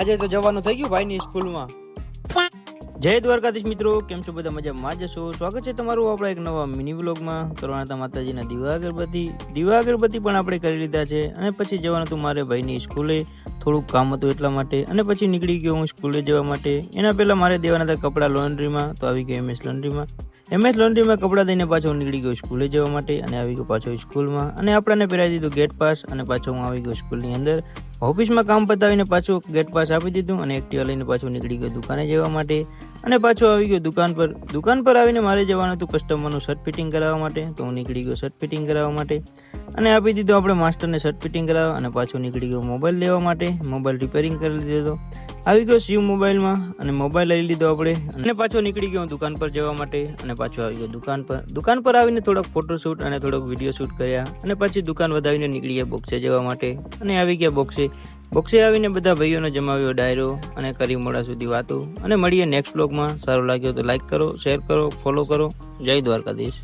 આજે તો જવાનું થઈ ગયું ભાઈની સ્કૂલમાં. જય દ્વારકાધીશ મિત્રો, કેમ છો બધા? મજામાં જશો. સ્વાગત છે તમારું આપણા એક નવા મિની વ્લોગમાં. કરવાના હતા માતાજીના દીવા અગરબત્તી પણ આપણે કરી લીધા છે. અને પછી જવાનું હતું મારે ભાઈની સ્કૂલે, થોડુંક કામ હતું એટલા માટે. અને પછી નીકળી ગયો હું સ્કૂલે જવા માટે. એના પહેલા મારે દેવાના હતા કપડાં લોન્ડ્રીમાં, તો આવી ગયો MS લોન્ડ્રીમાં. MS લોન્ડ્રીમાં કપડાં દઈને પાછો હું નીકળી ગયો સ્કૂલે જવા માટે. અને આવી ગયો પાછો સ્કૂલમાં, અને આપણાને પહેરાવી દીધું ગેટ પાસ. અને પાછો હું આવી ગયો સ્કૂલની અંદર. ઓફિસમાં કામ પતાવીને પાછું ગેટ પાસ આપી દીધું અને એક્ટિવા લઈને પાછું નીકળી ગયો દુકાને જવા માટે. અને પાછો આવી ગયો દુકાન પર આવીને મારે જવાનું હતું કસ્ટમરનું શર્ટ ફિટિંગ કરાવવા માટે. તો હું નીકળી ગયો શર્ટ ફિટિંગ કરાવવા માટે, અને આપી દીધો આપણે માસ્ટરને શર્ટ ફિટિંગ કરાવવા. અને પાછો નીકળી ગયો મોબાઈલ લેવા માટે. મોબાઈલ રિપેરિંગ કરી દીધો. આવી ગયો શિવ મોબાઈલમાં, અને મોબાઈલ લઈ લીધો આપણે. અને પાછો નીકળી ગયો દુકાન પર જવા માટે. અને પાછો આવી ગયો દુકાન પર આવીને થોડોક ફોટોશૂટ અને થોડોક વિડીયો શૂટ કર્યા. અને પછી દુકાન વધાવીને નીકળી ગયા બોક્સે જવા માટે. અને આવી ગયા બોક્સે આવીને બધા ભાઈઓને જમાવ્યો ડાયરો, અને કરી મોડા સુધી વાતો. અને મળીએ નેક્સ્ટ વ્લોગમાં. સારો લાગ્યો તો લાઈક કરો, શેર કરો, ફોલો કરો. જય દ્વારકાધીશ.